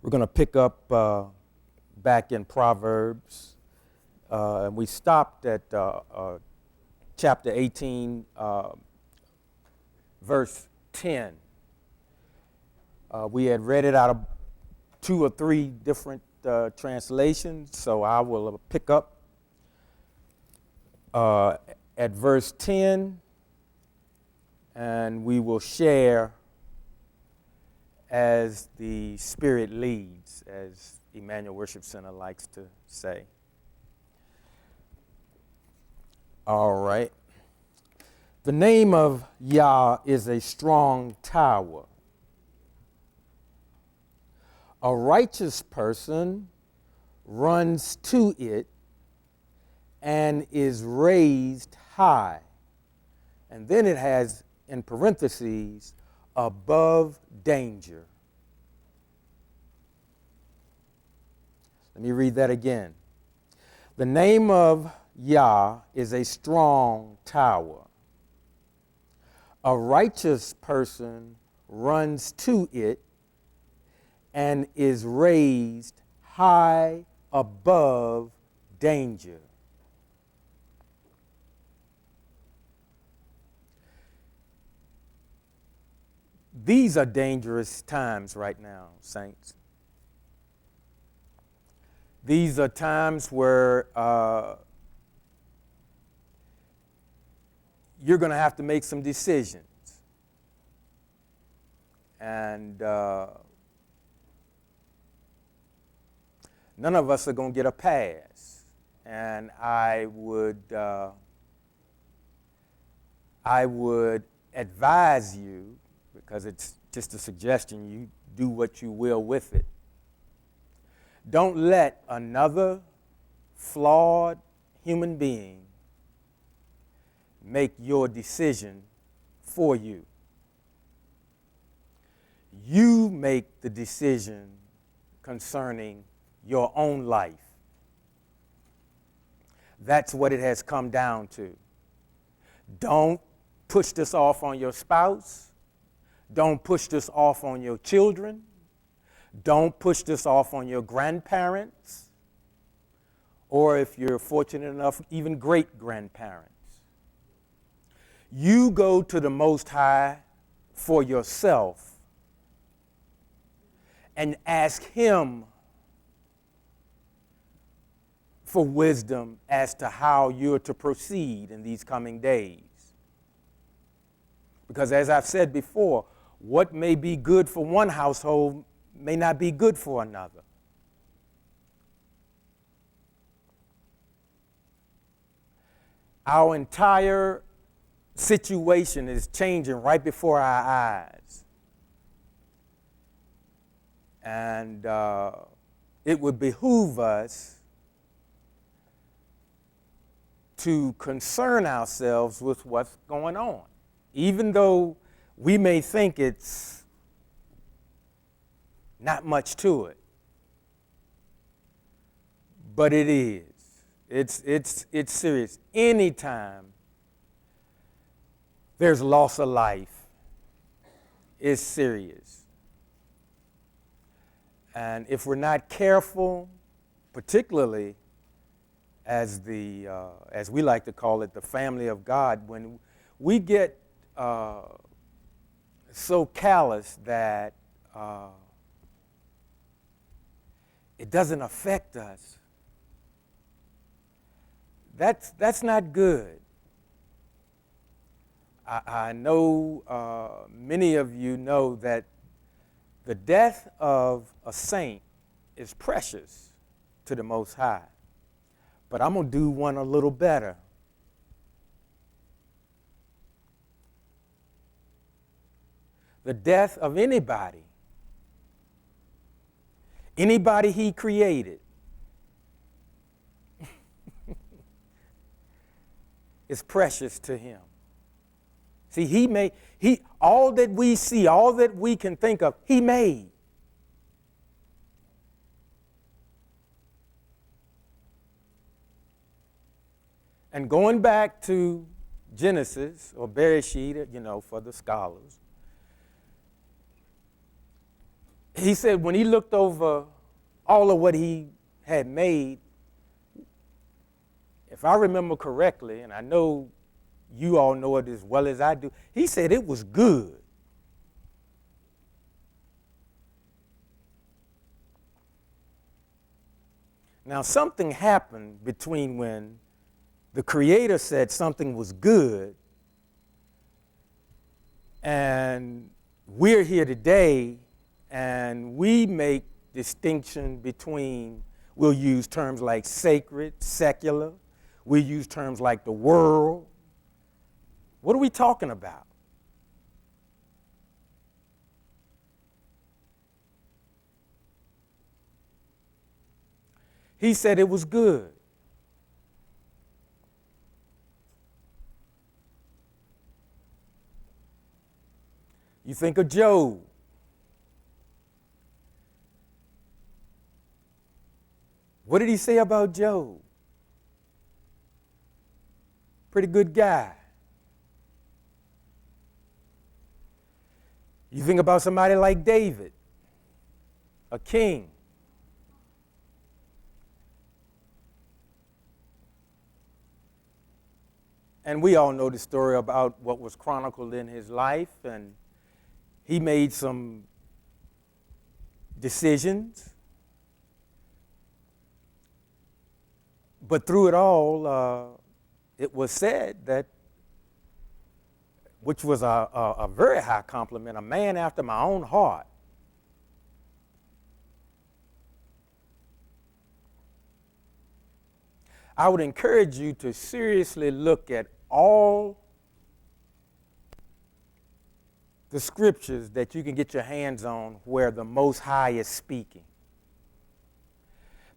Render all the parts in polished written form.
We're going to pick up back in Proverbs. And we stopped at chapter 18, verse 10. We had read it out of 2 or 3 different translations, so I will pick up at verse 10, and we will share as the Spirit leads, as Emmanuel Worship Center likes to say. All right. The name of Yah is a strong tower. A righteous person runs to it and is raised high. And then it has, in parentheses, above danger. Let me read that again. The name of Yah is a strong tower. A righteous person runs to it and is raised high above danger. These are dangerous times right now, saints. These are times where you're going to have to make some decisions. And none of us are going to get a pass. And I would advise you, because it's just a suggestion, you do what you will with it. Don't let another flawed human being make your decision for you. You make the decision concerning your own life. That's what it has come down to. Don't push this off on your spouse. Don't push this off on your children. Don't push this off on your grandparents, or if you're fortunate enough, even great-grandparents. You go to the Most High for yourself and ask Him for wisdom as to how you're to proceed in these coming days. Because as I've said before, what may be good for one household may not be good for another. Our entire situation is changing right before our eyes. And it would behoove us to concern ourselves with what's going on, even though we may think it's not much to it. But it is. It's serious. Anytime there's loss of life, it's serious. And if we're not careful, particularly as we like to call it, the family of God, when we get so callous that it doesn't affect us, that's not good. I know many of you know that the death of a saint is precious to the Most High. But I'm going to do one a little better. The death of anybody He created, is precious to Him. See, all that we see, all that we can think of, He made. And going back to Genesis, or Bereshit, for the scholars, He said when he looked over all of what he had made, if I remember correctly, and I know you all know it as well as I do, he said it was good. Now, something happened between when the Creator said something was good and we're here today and we make distinction between, we'll use terms like sacred, secular, we'll use terms like the world. What are we talking about? He said it was good. You think of Job. What did he say about Job? Pretty good guy. You think about somebody like David, a king. And we all know the story about what was chronicled in his life, and he made some decisions. But through it all, it was said that, which was a very high compliment, a man after my own heart. I would encourage you to seriously look at all the scriptures that you can get your hands on where the Most High is speaking.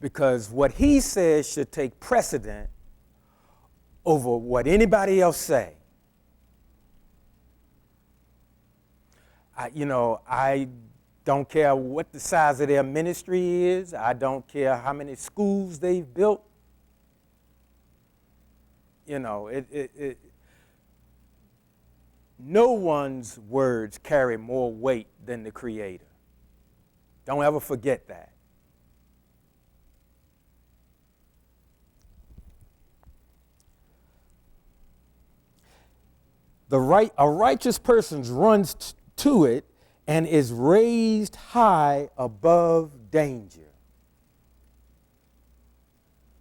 Because what he says should take precedent over what anybody else say. I don't care what the size of their ministry is. I don't care how many schools they've built. No one's words carry more weight than the Creator. Don't ever forget that. A righteous person runs to it and is raised high above danger.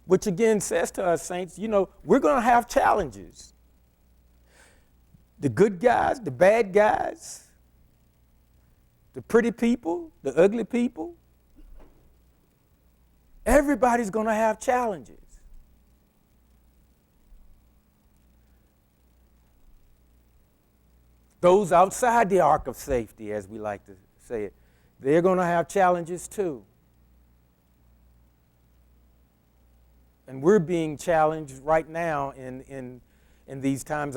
Which again says to us, saints, we're going to have challenges. The good guys, the bad guys, the pretty people, the ugly people. Everybody's going to have challenges. Those outside the ark of safety, as we like to say it, they're going to have challenges too. And we're being challenged right now in these times.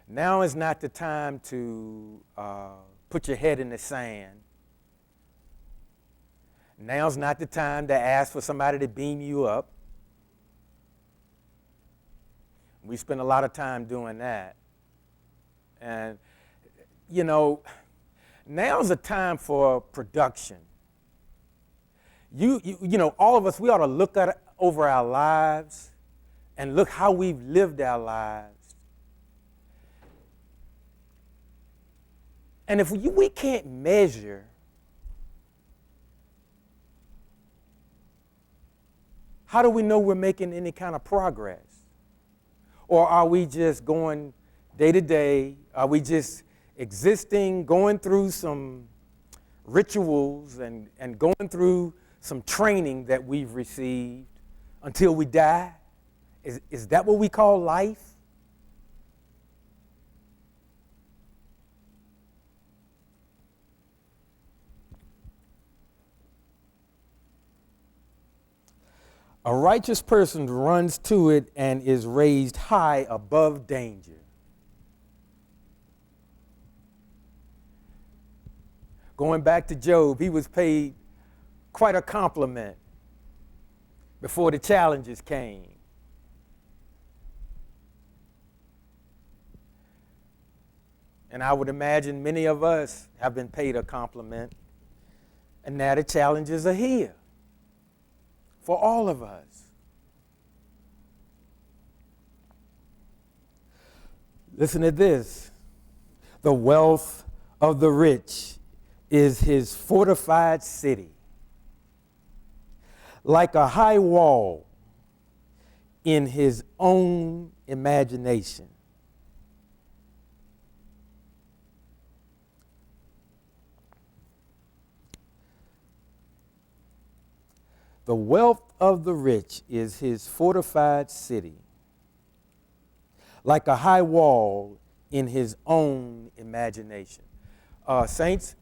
Now is not the time to put your head in the sand. Now's not the time to ask for somebody to beam you up. We spend a lot of time doing that. And, now's a time for production. All of us, we ought to look over our lives and look how we've lived our lives. And if we can't measure how do we know we're making any kind of progress? Or are we just going day to day? Are we just existing, going through some rituals and going through some training that we've received until we die? Is that what we call life? A righteous person runs to it and is raised high above danger. Going back to Job, he was paid quite a compliment before the challenges came. And I would imagine many of us have been paid a compliment. And now the challenges are here for all of us. Listen to this. The wealth of the rich is his fortified city, like a high wall in his own imagination. The wealth of the rich is his fortified city, like a high wall in his own imagination. Saints,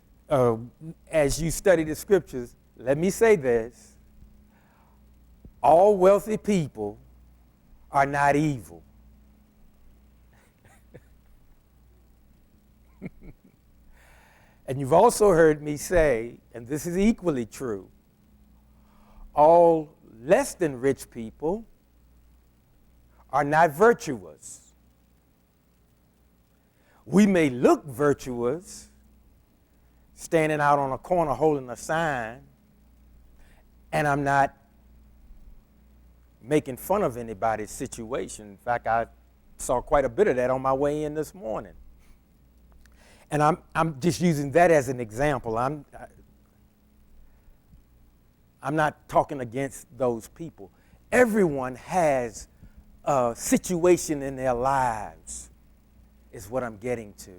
as you study the scriptures, let me say this. All wealthy people are not evil. And you've also heard me say, and this is equally true, all less than rich people are not virtuous. We may look virtuous, standing out on a corner holding a sign, and I'm not making fun of anybody's situation. In fact, I saw quite a bit of that on my way in this morning. And I'm just using that as an example. I'm not talking against those people. Everyone has a situation in their lives, is what I'm getting to.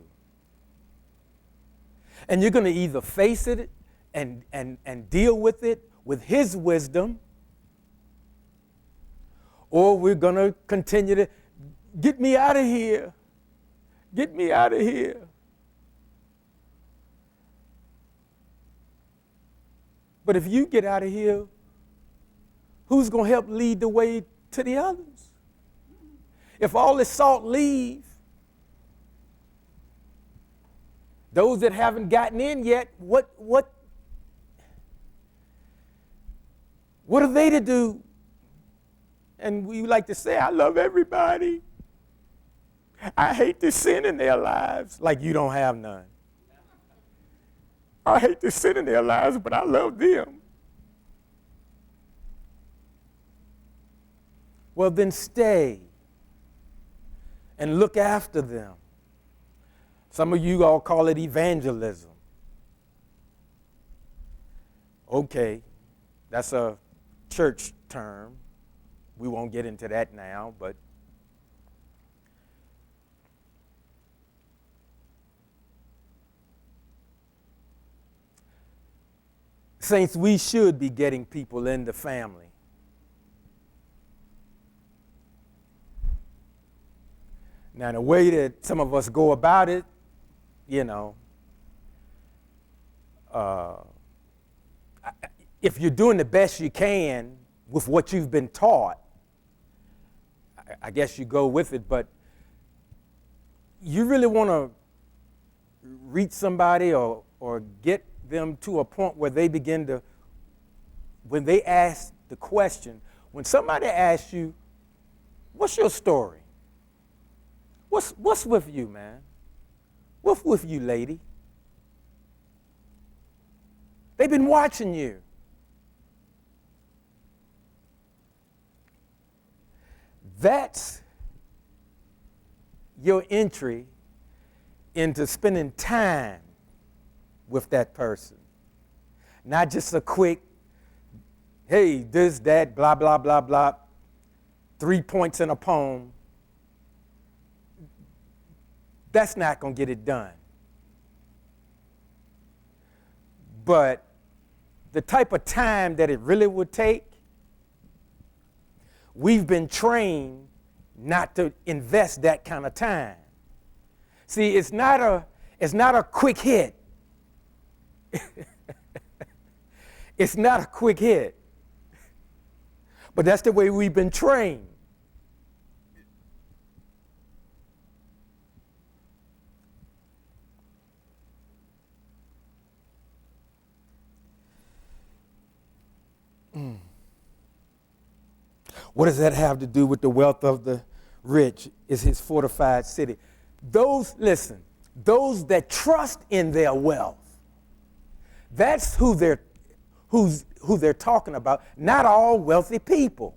And you're going to either face it and deal with it with his wisdom, or we're going to continue to, get me out of here. Get me out of here. But if you get out of here, who's going to help lead the way to the others? If all this salt leave, those that haven't gotten in yet, what are they to do? And we like to say, I love everybody. I hate the sin in their lives, like you don't have none. I hate the sin in their lives, but I love them. Well, then stay and look after them. Some of you all call it evangelism. Okay, that's a church term. We won't get into that now, but saints, we should be getting people in the family. Now, the way that some of us go about it, you know, if you're doing the best you can with what you've been taught, I guess you go with it, but you really want to reach somebody or get them to a point where they begin to, when they ask the question, when somebody asks you, what's your story? What's with you, man? What's with you, lady? They've been watching you. That's your entry into spending time with that person. Not just a quick, hey, this, that, blah, blah, blah, blah, 3 points in a poem. That's not going to get it done. But the type of time that it really would take, we've been trained not to invest that kind of time. See, it's not a quick hit. It's not a quick hit. But that's the way we've been trained. What does that have to do with the wealth of the rich? Is his fortified city? Listen, those that trust in their wealth. That's who they're talking about, not all wealthy people.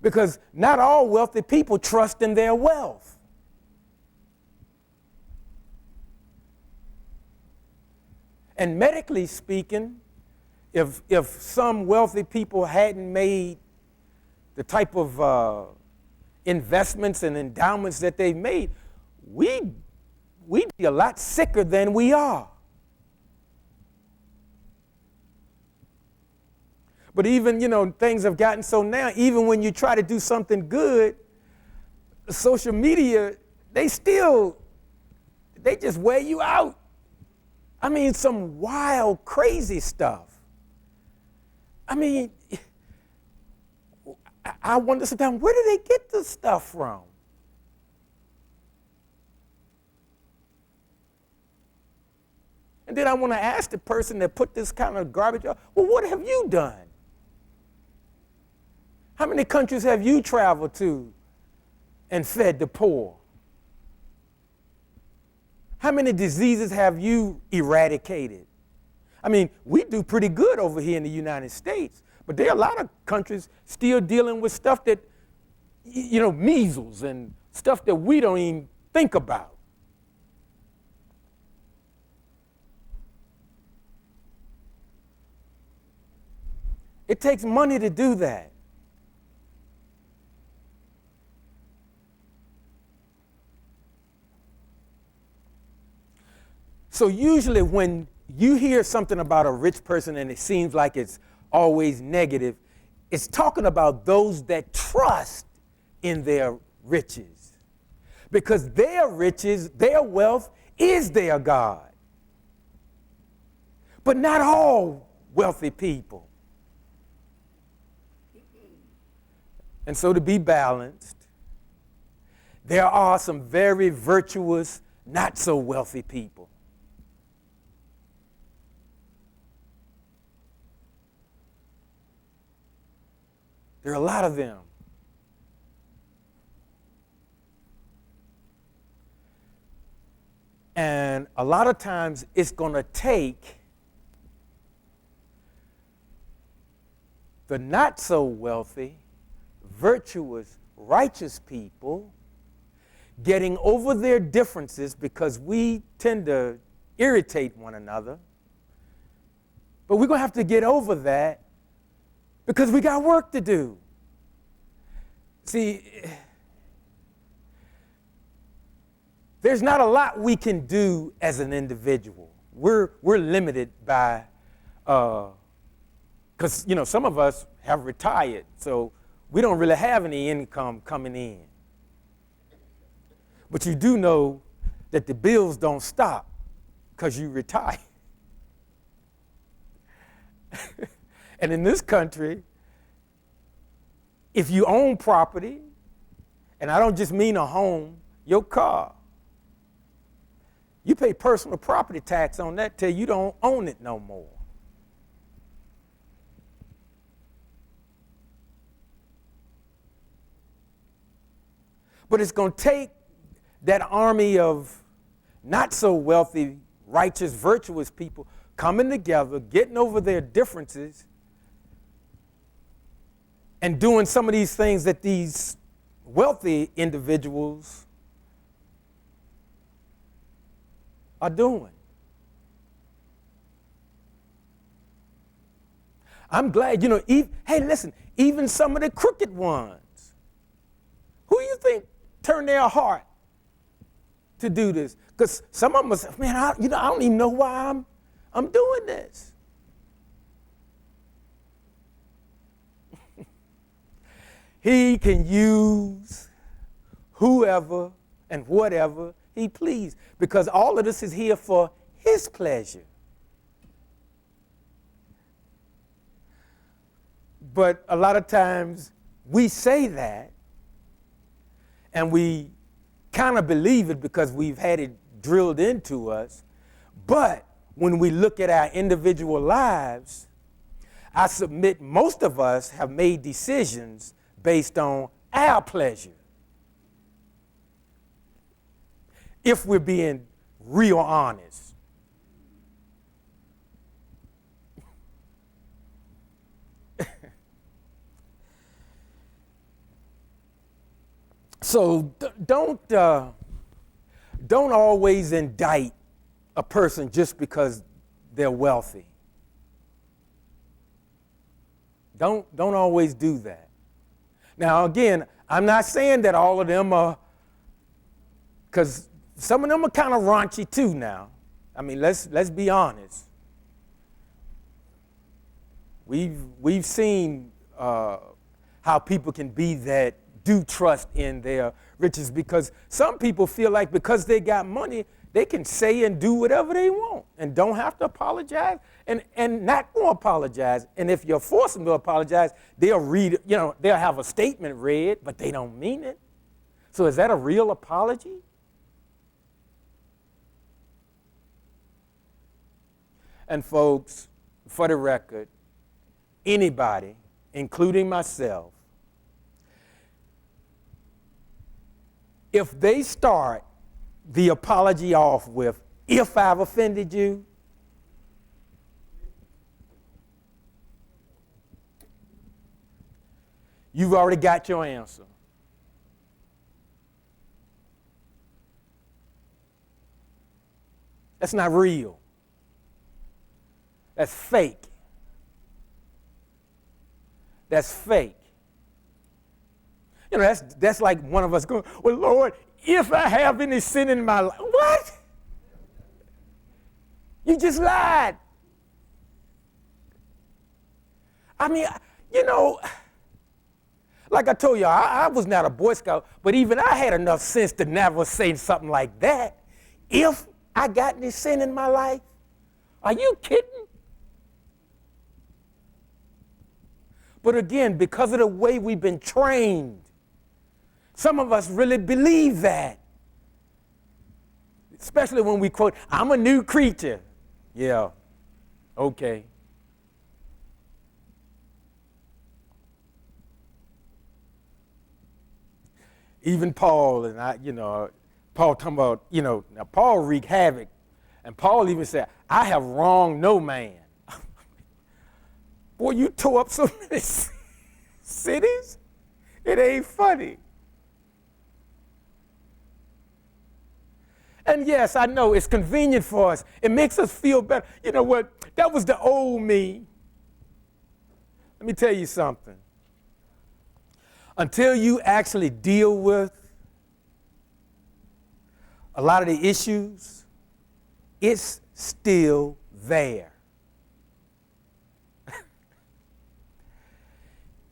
Because not all wealthy people trust in their wealth. And medically speaking, if some wealthy people hadn't made the type of investments and endowments that they've made, we'd be a lot sicker than we are. But even, things have gotten so now, even when you try to do something good, social media, they just wear you out. I mean, some wild, crazy stuff. I mean, I wonder sometimes, where do they get this stuff from? And then I want to ask the person that put this kind of garbage out, well, what have you done? How many countries have you traveled to and fed the poor? How many diseases have you eradicated? I mean, we do pretty good over here in the United States, but there are a lot of countries still dealing with stuff that, measles and stuff that we don't even think about. It takes money to do that. So usually when you hear something about a rich person and it seems like it's always negative, it's talking about those that trust in their riches. Because their riches, their wealth is their God. But not all wealthy people. And so to be balanced, there are some very virtuous, not so wealthy people. There are a lot of them. And a lot of times it's going to take the not so wealthy, virtuous, righteous people getting over their differences, because we tend to irritate one another. But we're going to have to get over that because we got work to do. See, there's not a lot we can do as an individual. We're limited by, because, some of us have retired, so we don't really have any income coming in. But you do know that the bills don't stop because you retire. And in this country, if you own property, and I don't just mean a home, your car, you pay personal property tax on that till you don't own it no more. But it's going to take that army of not so wealthy, righteous, virtuous people coming together, getting over their differences, and doing some of these things that these wealthy individuals are doing. I'm glad, hey, listen, even some of the crooked ones, who you think turn their heart to do this? Because some of them say, man, I don't even know why I'm doing this. He can use whoever and whatever he please, because all of this is here for his pleasure. But a lot of times we say that and we kind of believe it because we've had it drilled into us. But when we look at our individual lives, I submit most of us have made decisions based on our pleasure. if we're being real honest. So don't always indict a person just because they're wealthy. Don't always do that. Now, again, I'm not saying that all of them are, because some of them are kind of raunchy too now. I mean, let's be honest. We've seen how people can be that do trust in their riches, because some people feel like because they got money, they can say and do whatever they want and don't have to apologize and not going to apologize. And if you're forcing them to apologize, they'll read, they'll have a statement read, but they don't mean it. So is that a real apology? And folks, for the record, anybody, including myself, if they start the apology off with, if I've offended you, you've already got your answer. That's not real. That's fake. That's fake. That's like one of us going, well, Lord, if I have any sin in my life. What? You just lied. I mean, like I told you, I was not a Boy Scout, but even I had enough sense to never say something like that. If I got any sin in my life? Are you kidding? But again, because of the way we've been trained, some of us really believe that. Especially when we quote, I'm a new creature. Yeah, okay. Even Paul Paul talking about, now Paul wreaked havoc. And Paul even said, I have wronged no man. Boy, you tore up so many cities, it ain't funny. And yes, I know it's convenient for us. It makes us feel better. You know what? That was the old me. Let me tell you something. Until you actually deal with a lot of the issues, it's still there.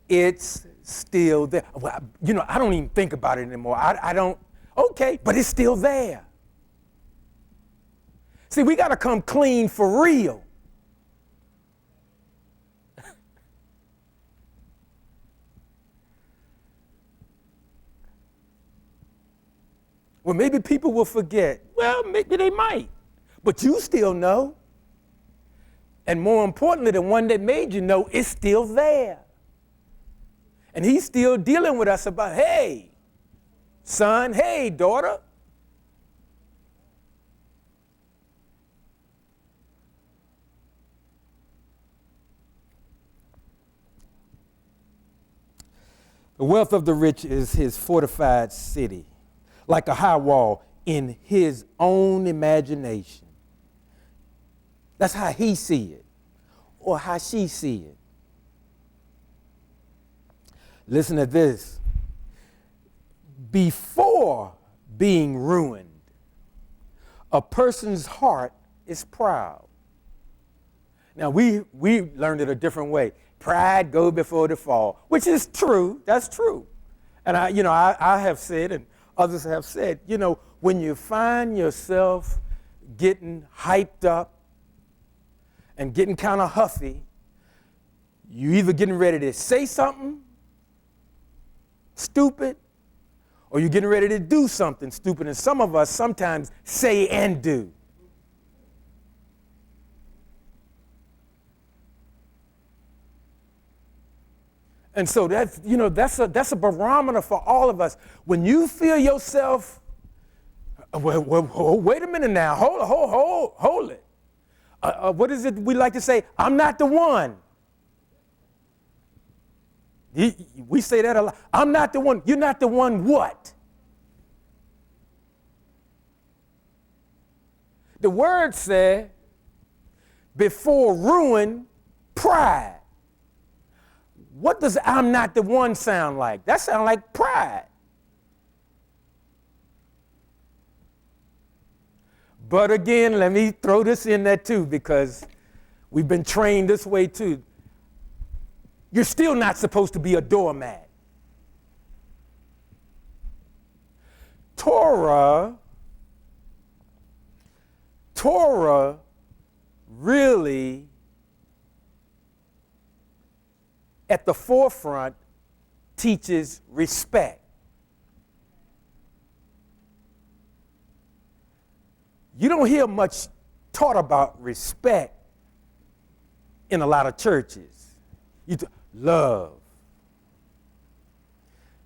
It's still there. Well, I don't even think about it anymore. I don't, okay, but it's still there. See, we got to come clean for real. Well, maybe people will forget. Well, maybe they might. But you still know. And more importantly, the one that made you know is still there. And he's still dealing with us about, hey, son, hey, daughter. The wealth of the rich is his fortified city, like a high wall in his own imagination. That's how he see it, or how she see it. Listen to this. Before being ruined, a person's heart is proud. Now, we learned it a different way. Pride go before the fall, which is true. That's true. And I have said, and others have said, when you find yourself getting hyped up and getting kind of huffy, you either getting ready to say something stupid or you're getting ready to do something stupid. And some of us sometimes say and do. And so that's a barometer for all of us. When you feel yourself Wait a minute now. Hold it. What is it we like to say? I'm not the one. We say that a lot. I'm not the one. You're not the one what? The word said, before ruin, pride. What does I'm not the one sound like? That sounds like pride. But again, let me throw this in there too, because we've been trained this way too. You're still not supposed to be a doormat. Torah really at the forefront teaches respect. You don't hear much taught about respect in a lot of churches. Love.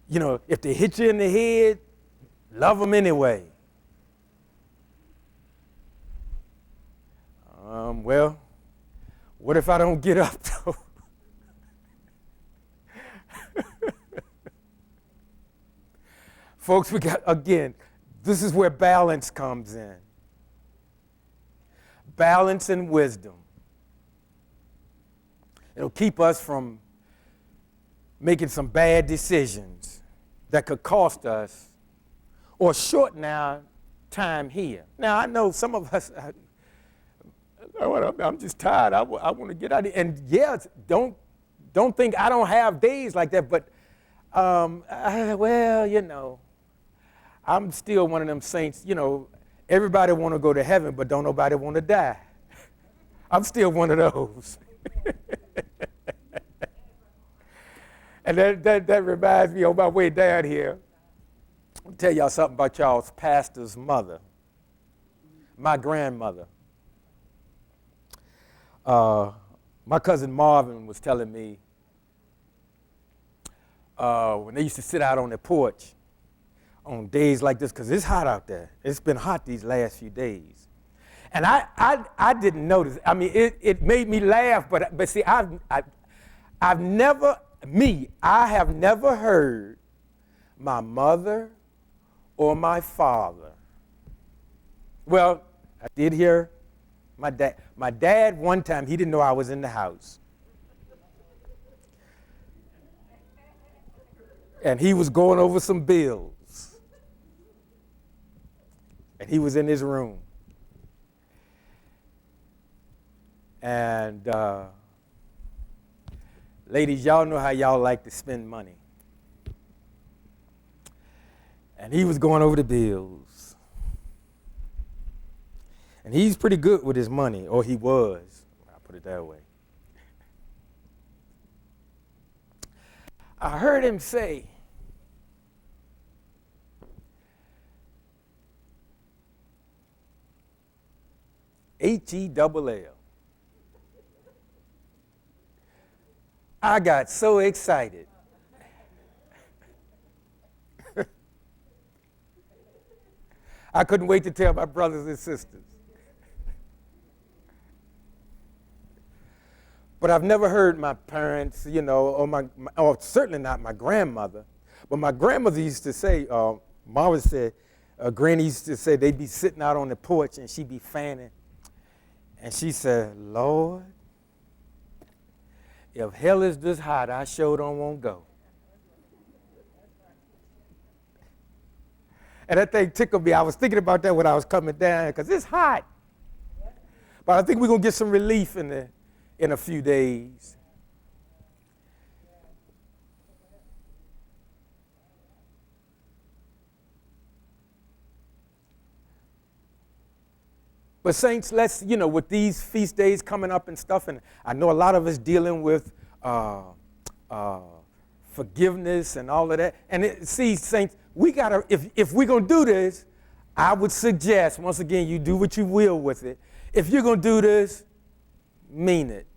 You know, if they hit you in the head, love them anyway. Well, what if I don't get up though? Folks, this is where balance comes in. Balance and wisdom. It'll keep us from making some bad decisions that could cost us or shorten our time here. Now, I know some of us, I'm just tired. I want to get out of here. And yes, don't think I don't have days like that, but I'm still one of them saints, everybody want to go to heaven, but don't nobody want to die. I'm still one of those. And that reminds me, on my way down here, I'll tell y'all something about y'all's pastor's mother, my grandmother. My cousin Marvin was telling me when they used to sit out on the porch on days like this, because it's hot out there. It's been hot these last few days. And I didn't notice. I mean, it made me laugh, but see, I have never heard my mother or my father. Well, I did hear my dad. My dad, one time, he didn't know I was in the house. And he was going over some bills. And he was in his room. And ladies, y'all know how y'all like to spend money. And he was going over the bills. And he's pretty good with his money, or he was. I'll put it that way. I heard him say, H-E-double-L. I got so excited. I couldn't wait to tell my brothers and sisters. But I've never heard my parents, or certainly not my grandmother. But my grandmother used to say, Mama said, Granny used to say they'd be sitting out on the porch and she'd be fanning. And she said, Lord, if hell is this hot, I sure don't want to go. And that thing tickled me. I was thinking about that when I was coming down, because it's hot. But I think we're going to get some relief in a few days. But saints, let's, with these feast days coming up and stuff, and I know a lot of us dealing with forgiveness and all of that. And see, saints, we gotta, if we're gonna do this, I would suggest, once again, you do what you will with it. If you're gonna do this, mean it.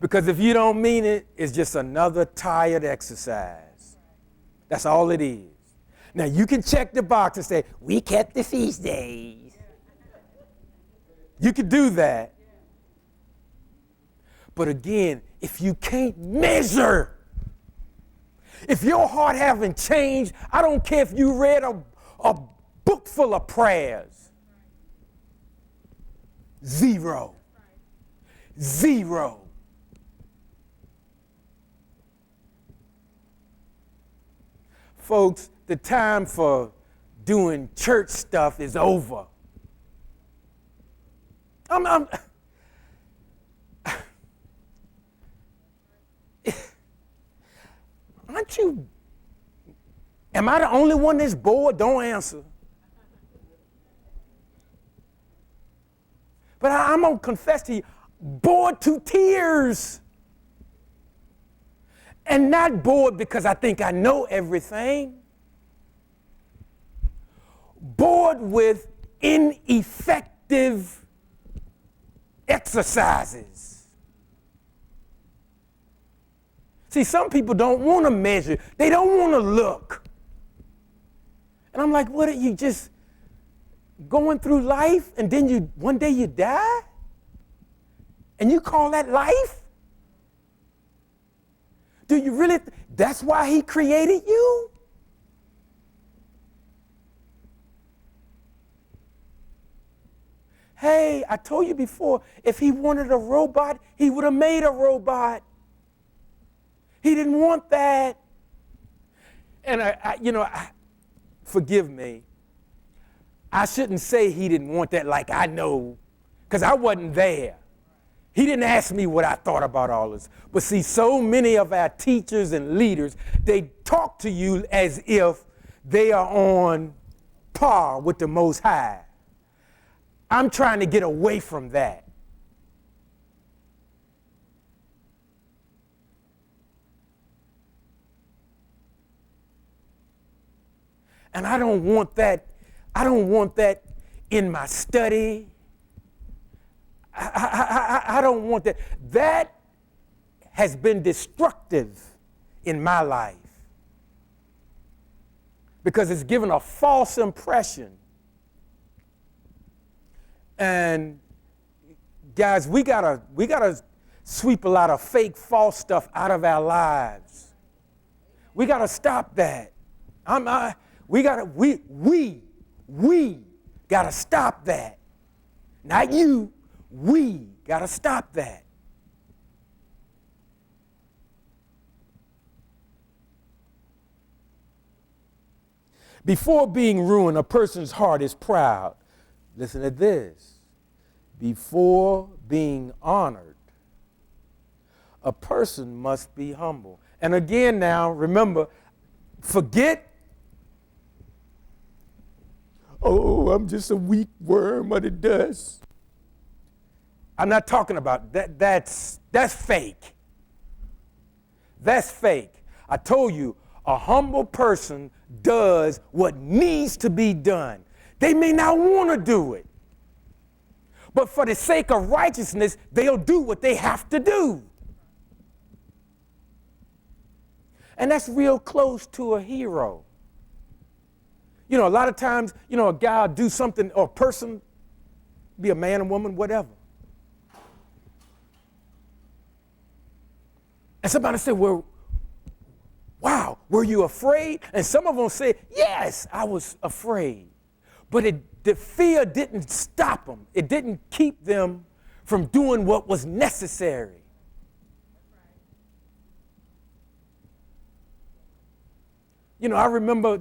Because if you don't mean it, it's just another tired exercise. That's all it is. Now, you can check the box and say, we kept the feast days. You can do that. But again, if you can't measure, if your heart haven't changed, I don't care if you read a book full of prayers. Zero. Zero. Folks, the time for doing church stuff is over. Aren't you? Am I the only one that's bored? Don't answer. But I'm going to confess to you, bored to tears. And not bored because I think I know everything. Bored with ineffective exercises. See, some people don't want to measure. They don't want to look. And I'm like, what are you just going through life and then one day you die? And you call that life? Do you really? That's why he created you? Hey, I told you before, if he wanted a robot, he would have made a robot. He didn't want that. And forgive me. I shouldn't say he didn't want that like I know, because I wasn't there. He didn't ask me what I thought about all this. But see, so many of our teachers and leaders, they talk to you as if they are on par with the Most High. I'm trying to get away from that. And I don't want that. I don't want that in my study. I don't want that. That has been destructive in my life because it's given a false impression. And guys, we gotta sweep a lot of fake, false stuff out of our lives. We gotta stop that. We gotta stop that. Not you. We got to stop that. Before being ruined, a person's heart is proud. Listen to this. Before being honored, a person must be humble. And again now, remember, forget, oh, I'm just a weak worm of the dust. I'm not talking about that. That's fake. That's fake. I told you, a humble person does what needs to be done. They may not want to do it, but for the sake of righteousness, they'll do what they have to do. And that's real close to a hero. You know, a lot of times, a guy will do something, or a person, be a man or woman, whatever. And somebody said, well, wow, were you afraid? And some of them say, yes, I was afraid. But the fear didn't stop them. It didn't keep them from doing what was necessary. I remember,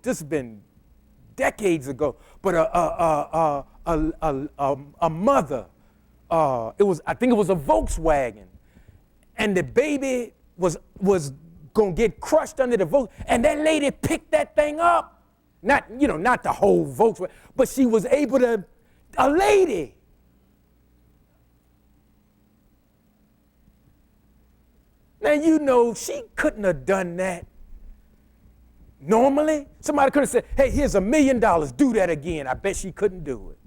this has been decades ago, but a mother, I think it was a Volkswagen, and the baby was going to get crushed under the Volkswagen, and that lady picked that thing up. Not the whole Volkswagen, but she was able to, a lady. Now, she couldn't have done that. Normally, somebody could have said, hey, here's $1 million, do that again. I bet she couldn't do it.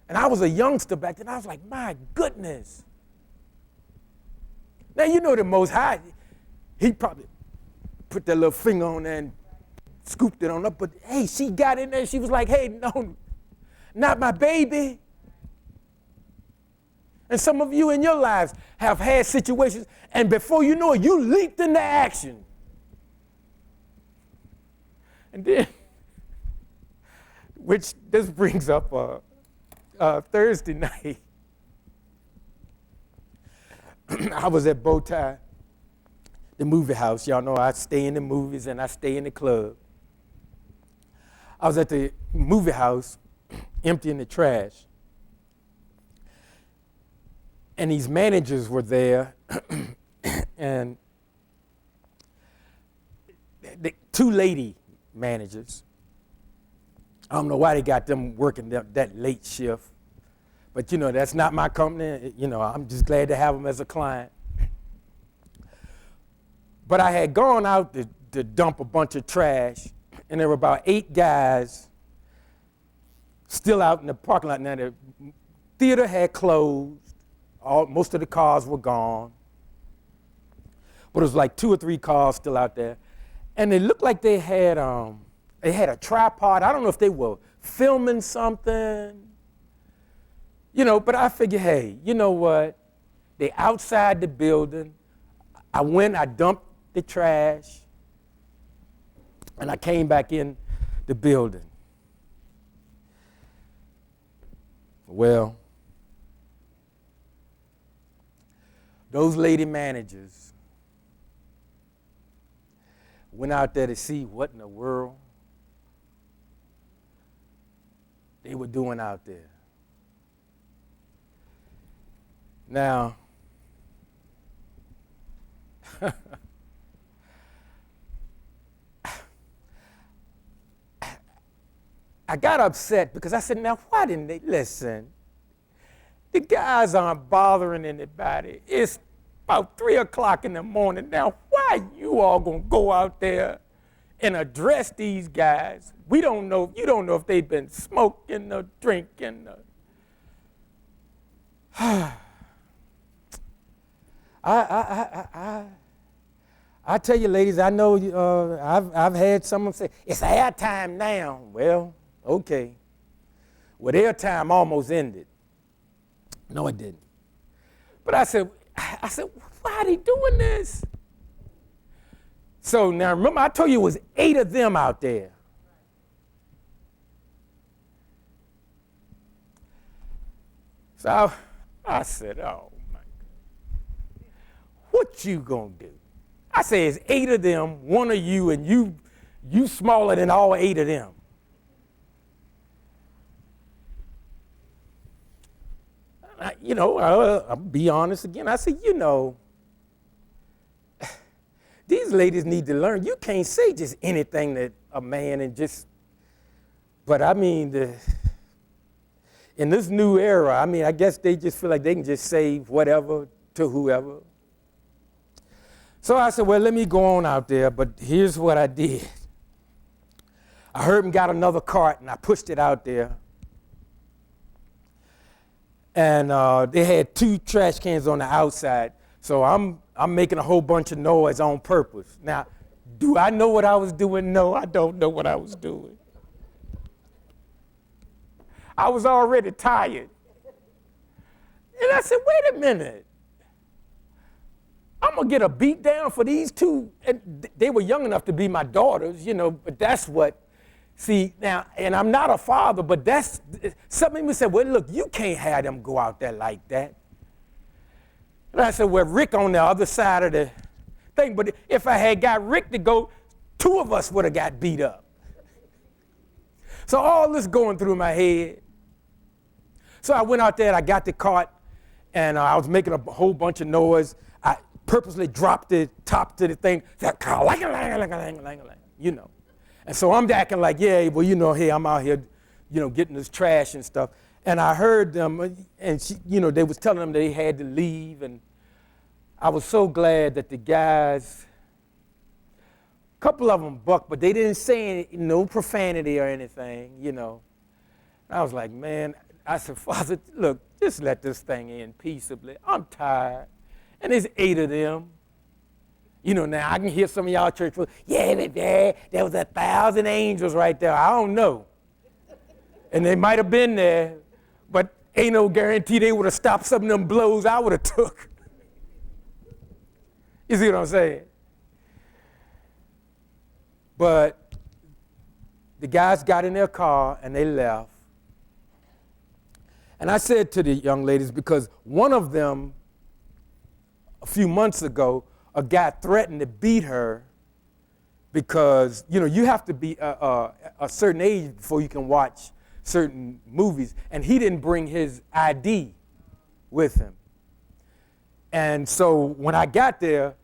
And I was a youngster back then. I was like, my goodness. Now, the Most High, he probably put that little finger on there and scooped it on up. But, hey, she got in there. She was like, hey, no, not my baby. And some of you in your lives have had situations, and before you know it, you leaped into action. And then, which this brings up Thursday night. I was at Bowtie, the movie house. Y'all know I stay in the movies and I stay in the club. I was at the movie house emptying the trash. And these managers were there, and the two lady managers. I don't know why they got them working that late shift. But, that's not my company. I'm just glad to have them as a client. But I had gone out to dump a bunch of trash, and there were about 8 guys still out in the parking lot. Now, the theater had closed. Most of the cars were gone. But it was like 2 or 3 cars still out there. And it looked like they had a tripod. I don't know if they were filming something. But I figured, hey, you know what? They outside the building. I went, I dumped the trash, and I came back in the building. Well, those lady managers went out there to see what in the world they were doing out there. Now, I got upset because I said, now, why didn't they listen? The guys aren't bothering anybody. It's about 3 o'clock in the morning. Now, why you all going to go out there and address these guys? You don't know if they've been smoking or drinking. I tell you, ladies, I know I've had someone say, it's our time now. Well, okay. Well, their time almost ended. No, it didn't. But I said, why are they doing this? So now remember, I told you it was 8 of them out there. So I said, oh my God, what you gonna do? I said, it's 8 of them, 1 of you, and you smaller than all 8 of them. I'll be honest again. I said, these ladies need to learn. You can't say just anything that a man and just, but I mean, in this new era, I guess they just feel like they can just say whatever to whoever. So I said, well, let me go on out there, but here's what I did. I heard him got another cart, and I pushed it out there. And they had 2 trash cans on the outside. So I'm making a whole bunch of noise on purpose. Now, do I know what I was doing? No, I don't know what I was doing. I was already tired. And I said, wait a minute. I'm going to get a beat down for these 2. And they were young enough to be my daughters, but that's what. See, now, and I'm not a father, but that's, some people said, well, look, you can't have them go out there like that. And I said, well, Rick on the other side of the thing, but if I had got Rick to go, 2 of us would have got beat up. So all this going through my head. So I went out there and I got the cart, and I was making a whole bunch of noise. I purposely dropped the top to the thing, And so I'm acting like, yeah, well, hey, I'm out here, getting this trash and stuff. And I heard them, and they was telling them they had to leave. And I was so glad that the guys, a couple of them bucked, but they didn't say no profanity or anything, I was like, man, I said, Father, look, just let this thing end peaceably. I'm tired. And there's 8 of them. You know, now I can hear some of y'all church folks, yeah, there was 1,000 angels right there. I don't know. And they might have been there, but ain't no guarantee they would have stopped some of them blows I would have took. You see what I'm saying? But the guys got in their car and they left. And I said to the young ladies, because one of them, a few months ago, a guy threatened to beat her because, you know, you have to be a certain age before you can watch certain movies. And he didn't bring his ID with him. And so when I got there,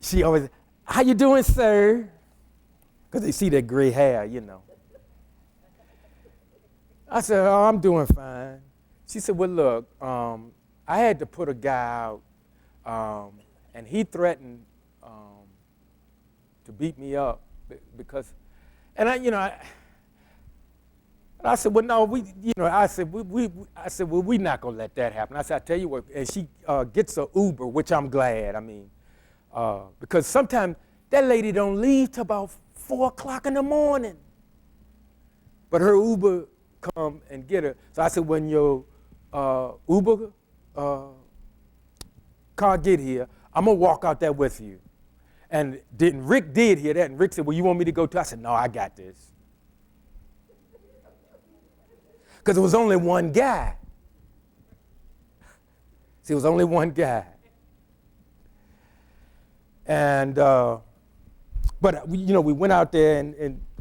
she always, how you doing, sir? Because they see that gray hair, you know. I said, oh, I'm doing fine. She said, well, look, I had to put a guy out, and he threatened to beat me up because, and I said, well, no, I said, well, we're not gonna let that happen. I said, I tell you what, and she gets an Uber, which I'm glad. I mean, because sometimes that lady don't leave till about 4 o'clock in the morning, but her Uber come and get her. So I said, when your Uber car get here, I'm gonna walk out there with you. And Rick did hear that, and Rick said, well, you want me to go too? I said, no, I got this. Because it was only one guy. See, it was only one guy. And, but, you know, we went out there,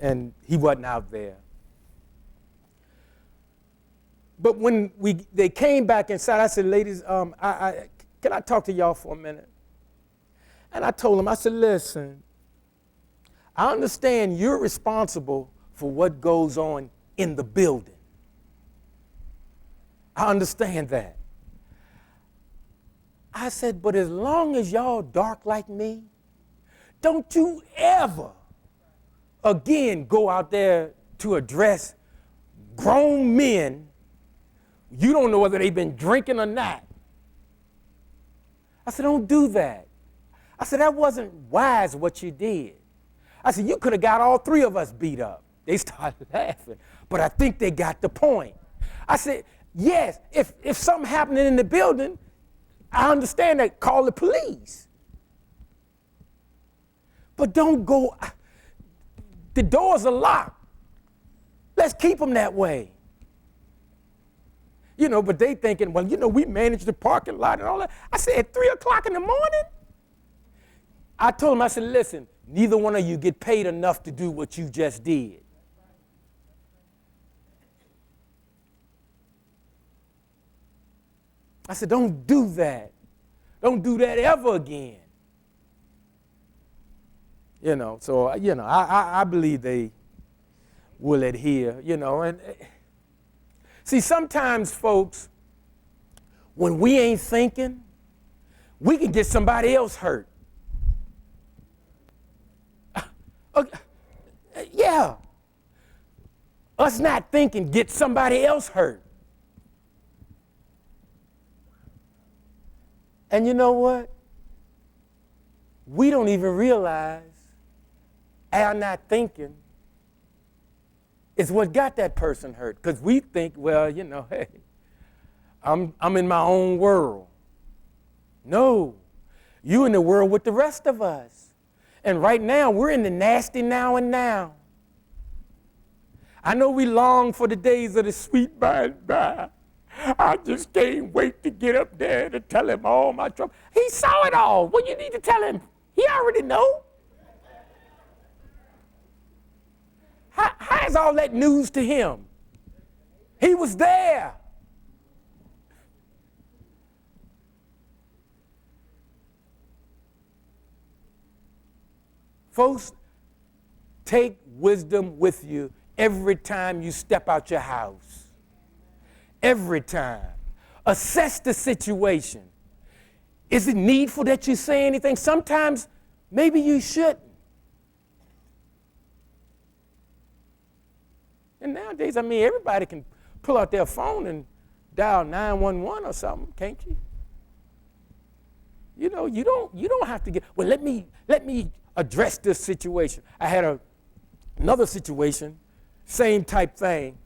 and he wasn't out there. But when they came back inside, I said, ladies, can I talk to y'all for a minute? And I told them, I said, listen, I understand you're responsible for what goes on in the building. I understand that. I said, but as long as y'all dark like me, don't you ever again go out there to address grown men. You don't know whether they've been drinking or not. I said, don't do that. I said, that wasn't wise what you did. I said, you could have got all 3 of us beat up. They started laughing, but I think they got the point. I said, yes, if something happening in the building, I understand that, call the police. But don't go, the doors are locked. Let's keep them that way. You know, but they thinking, well, you know, we manage the parking lot and all that. I said, at 3 o'clock in the morning? I told them, I said, listen, neither one of you get paid enough to do what you just did. I said, don't do that. Don't do that ever again. You know, so, you know, I believe they will adhere, you know. And see, sometimes, folks, when we ain't thinking, we can get somebody else hurt. Yeah. Us not thinking get somebody else hurt. And you know what? We don't even realize our not thinking is what got that person hurt. Because we think, well, you know, hey, I'm in my own world. No, you in the world with the rest of us. And right now, we're in the nasty now and now. I know we long for the days of the sweet by and by. I just can't wait to get up there to tell him all my trouble. He saw it all. What you need to tell him? He already know. How is all that news to him? He was there. Folks, take wisdom with you every time you step out your house. Every time. Assess the situation. Is it needful that you say anything? Sometimes maybe you shouldn't. And nowadays, I mean, everybody can pull out their phone and dial 911 or something, can't you? You don't have to get, well, let me address this situation. I had another situation, same type thing.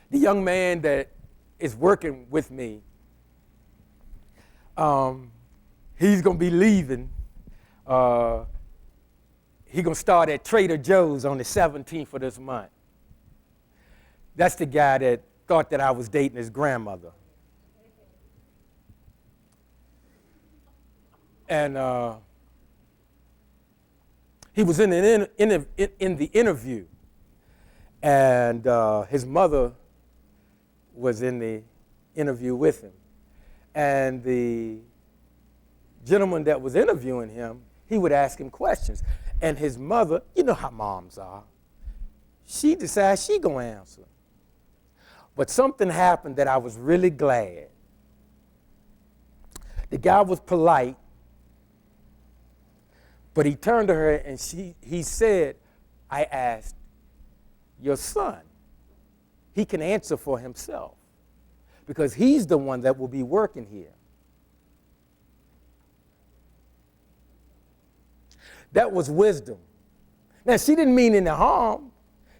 The young man that is working with me, he's going to be leaving. He's going to start at Trader Joe's on the 17th of this month. That's the guy that thought that I was dating his grandmother. And he was in the interview, and his mother was in the interview with him. And the gentleman that was interviewing him, he would ask him questions. And his mother, you know how moms are, she decides she gonna answer. But something happened that I was really glad. The guy was polite, but he turned to her and he said, I asked your son. He can answer for himself because he's the one that will be working here. That was wisdom. Now, she didn't mean any harm.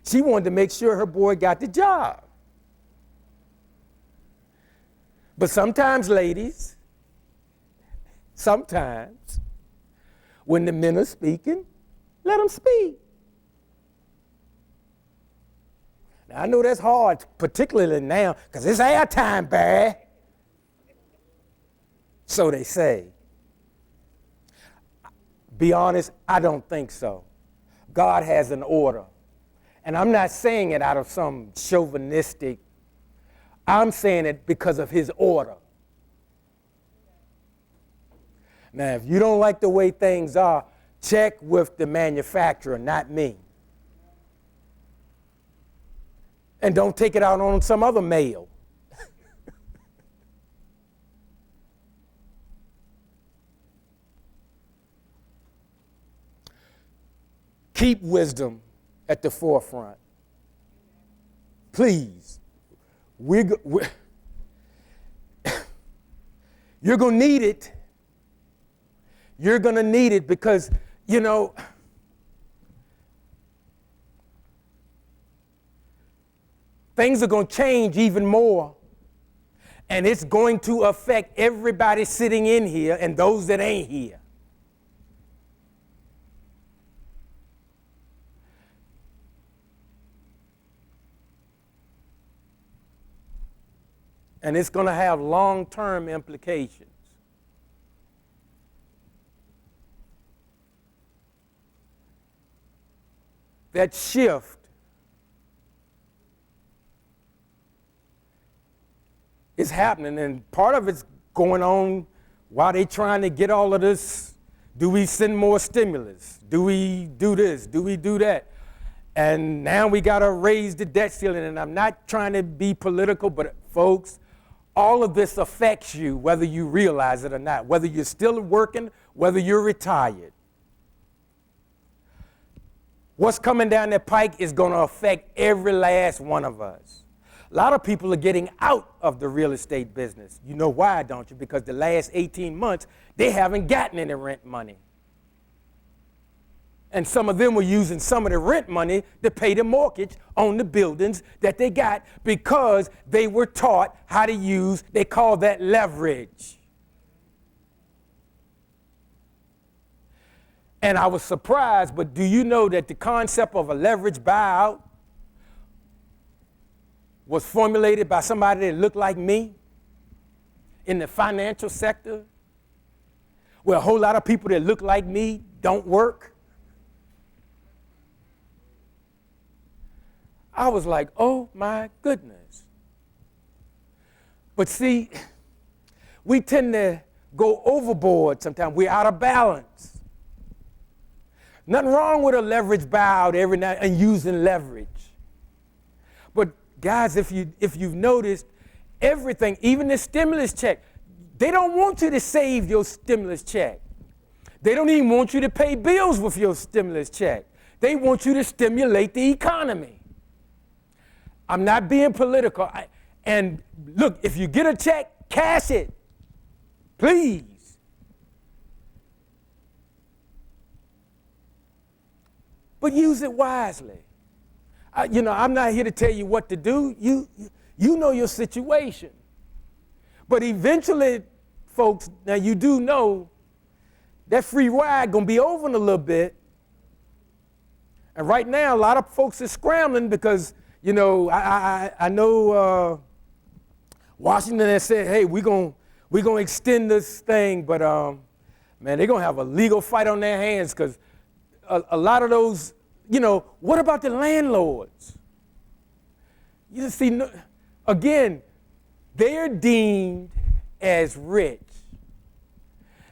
She wanted to make sure her boy got the job. But sometimes, ladies, sometimes, when the men are speaking, let them speak. Now, I know that's hard, particularly now, because it's our time, Barry. So they say. Be honest, I don't think so. God has an order. And I'm not saying it out of some chauvinistic, I'm saying it because of his order. Now, if you don't like the way things are, check with the manufacturer, not me. And don't take it out on some other male. Keep wisdom at the forefront. Please. You're going to need it. You're going to need it because, things are going to change even more. And it's going to affect everybody sitting in here and those that ain't here. And it's going to have long-term implications. That shift is happening, and part of it's going on while they're trying to get all of this. Do we send more stimulus? Do we do this? Do we do that? And now we got to raise the debt ceiling, and I'm not trying to be political, but folks, all of this affects you whether you realize it or not, whether you're still working, whether you're retired. What's coming down the pike is going to affect every last one of us. A lot of people are getting out of the real estate business. You know why, don't you? Because the last 18 months, they haven't gotten any rent money. And some of them were using some of the rent money to pay the mortgage on the buildings that they got because they were taught how to use, they call that leverage. And I was surprised, but do you know that the concept of a leverage buyout was formulated by somebody that looked like me in the financial sector, where a whole lot of people that look like me don't work? I was like, oh my goodness. But see, we tend to go overboard sometimes. We're out of balance. Nothing wrong with a leverage buyout every night and using leverage. But guys, if you've noticed, everything, even the stimulus check, they don't want you to save your stimulus check. They don't even want you to pay bills with your stimulus check. They want you to stimulate the economy. I'm not being political. And look, if you get a check, cash it. Please. but use it wisely. I'm not here to tell you what to do. You know your situation. But eventually, folks, now you do know that free ride going to be over in a little bit. And right now, a lot of folks are scrambling because, I know Washington has said, hey, we're gonna extend this thing, but man, they're gonna have a legal fight on their hands because a lot of those, what about the landlords? You see, again, they're deemed as rich.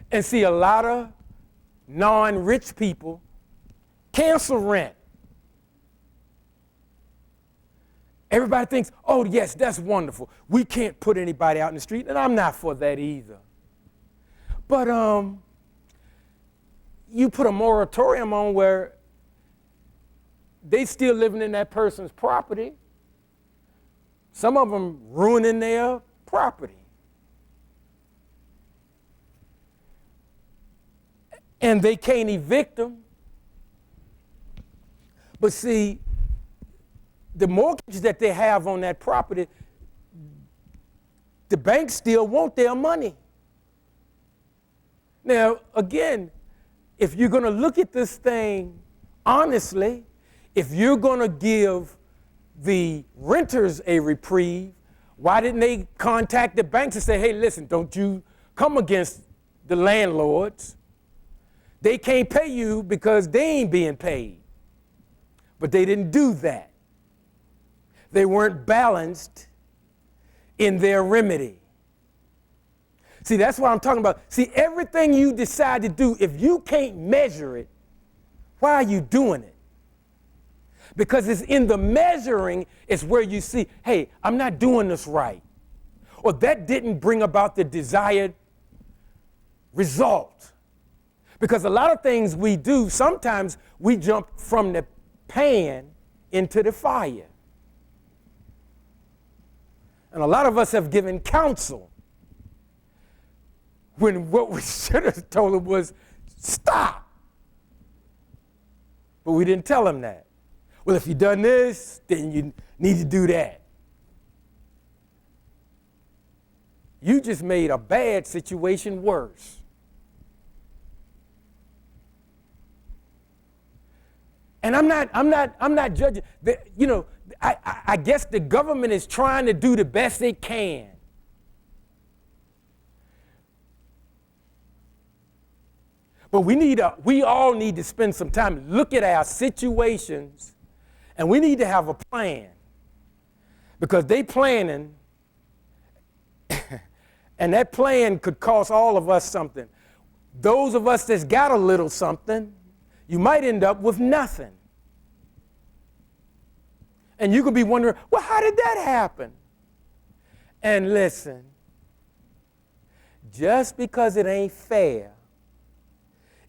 And see, a lot of non-rich people cancel rent. Everybody thinks, oh, yes, that's wonderful. We can't put anybody out in the street, and I'm not for that either. But you put a moratorium on where they still living in that person's property. Some of them ruining their property. And they can't evict them. But see, the mortgage that they have on that property, the banks still want their money. Now, again, if you're going to look at this thing honestly, if you're going to give the renters a reprieve, why didn't they contact the banks and say, hey, listen, don't you come against the landlords? They can't pay you because they ain't being paid. But they didn't do that. They weren't balanced in their remedy. See, that's what I'm talking about. See, everything you decide to do, if you can't measure it, why are you doing it? Because it's in the measuring is where you see, hey, I'm not doing this right. Or that didn't bring about the desired result. Because a lot of things we do, sometimes we jump from the pan into the fire. And a lot of us have given counsel when what we should have told them was, stop. But we didn't tell them that. Well, if you've done this, then you need to do that. You just made a bad situation worse. And I'm not judging. I guess the government is trying to do the best they can. But we all need to spend some time, look at our situations, and we need to have a plan. Because they planning, and that plan could cost all of us something. Those of us that's got a little something, you might end up with nothing. And you could be wondering, well, how did that happen? And listen, just because it ain't fair,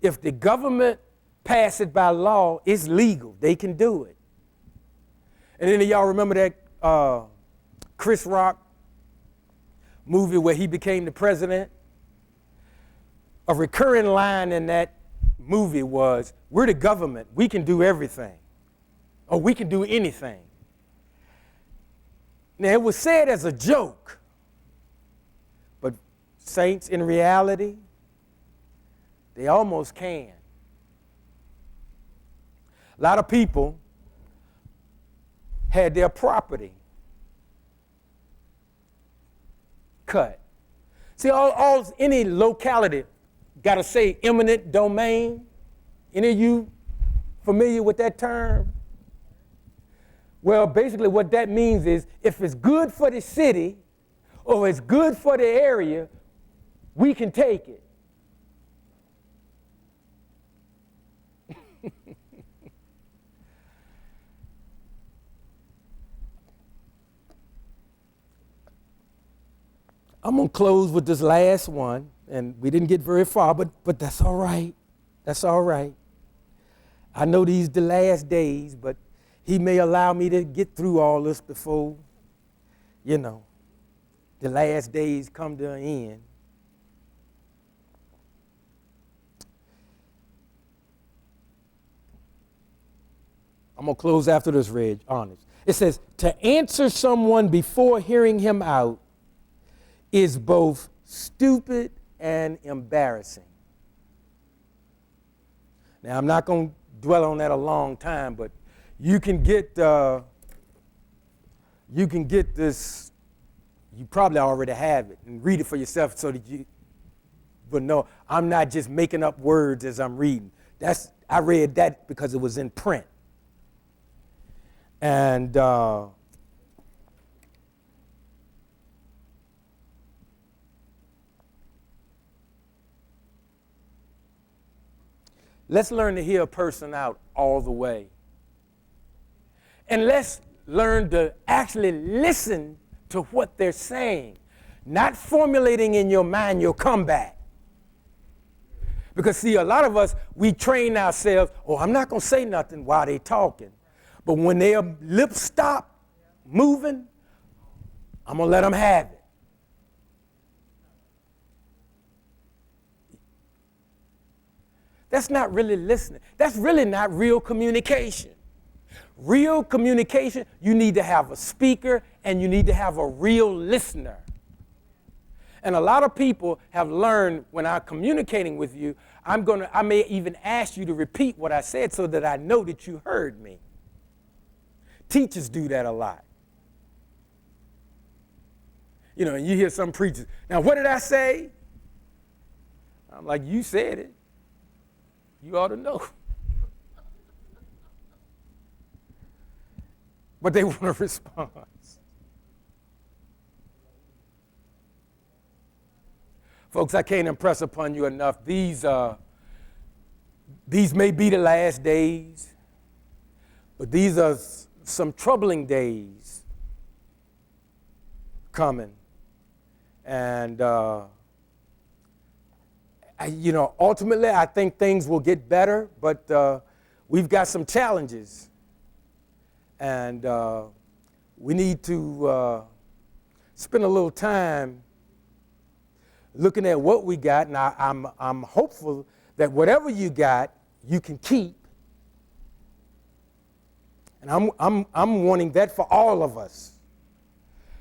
if the government pass it by law, it's legal. They can do it. And any of y'all remember that Chris Rock movie where he became the president? A recurring line in that movie was, we're the government. We can do everything. Or we can do anything. Now, it was said as a joke. But saints, in reality, they almost can. A lot of people had their property cut. See, any locality got to say eminent domain. Any of you familiar with that term? Well, basically what that means is if it's good for the city or it's good for the area, we can take it. I'm going to close with this last one, and we didn't get very far, but that's all right. That's all right. I know these the last days, but he may allow me to get through all this before, the last days come to an end. I'm going to close after this, Reg, honest. It says, to answer someone before hearing him out is both stupid and embarrassing. Now, I'm not going to dwell on that a long time, but you can get this, you probably already have it, and read it for yourself so that you will know I'm not just making up words as I'm reading. I read that because it was in print. And let's learn to hear a person out all the way. And let's learn to actually listen to what they're saying, not formulating in your mind your comeback. Because, see, a lot of us, we train ourselves, I'm not going to say nothing while they're talking. But when their lips stop moving, I'm going to let them have it. That's not really listening. That's really not real communication. Real communication, you need to have a speaker and you need to have a real listener. And a lot of people have learned when I'm communicating with you, I may even ask you to repeat what I said so that I know that you heard me. Teachers do that a lot. And you hear some preachers, now what did I say? I'm like, you said it. You ought to know. But they want a response. Folks, I can't impress upon you enough. These may be the last days, but these are some troubling days coming. And, ultimately, I think things will get better, but we've got some challenges. And we need to spend a little time looking at what we got. And I'm hopeful that whatever you got, you can keep. And I'm wanting that for all of us,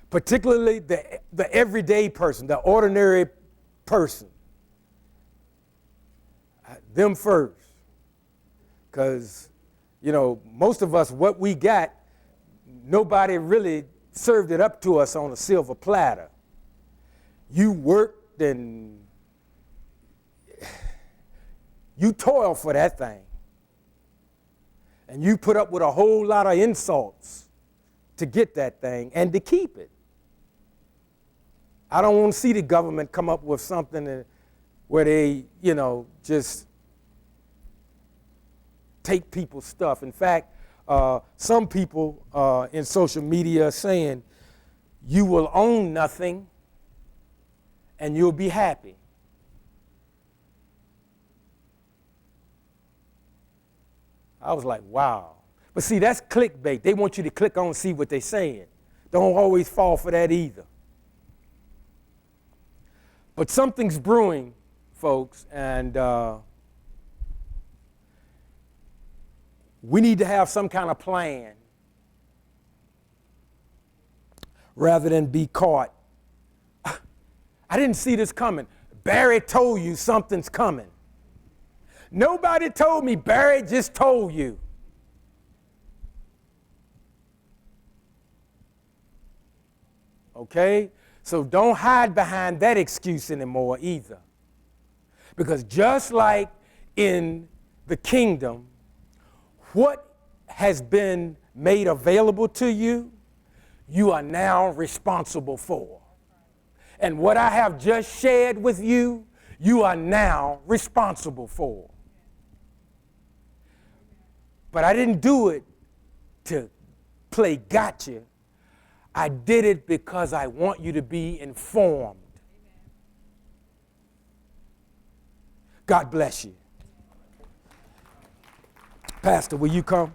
particularly the everyday person, the ordinary person. Them first. Because, most of us, what we got, nobody really served it up to us on a silver platter. You worked and you toiled for that thing. And you put up with a whole lot of insults to get that thing and to keep it. I don't want to see the government come up with something where they, just take people's stuff. In fact, some people in social media are saying you will own nothing and you'll be happy. I was like, wow. But see, that's clickbait. They want you to click on and see what they're saying. Don't always fall for that either. But something's brewing, folks, and we need to have some kind of plan rather than be caught. I didn't see this coming. Barry told you something's coming. Nobody told me. Barry just told you. Okay? So don't hide behind that excuse anymore either. Because just like in the kingdom, what has been made available to you, you are now responsible for. And what I have just shared with you, you are now responsible for. But I didn't do it to play gotcha. I did it because I want you to be informed. God bless you. Pastor, will you come?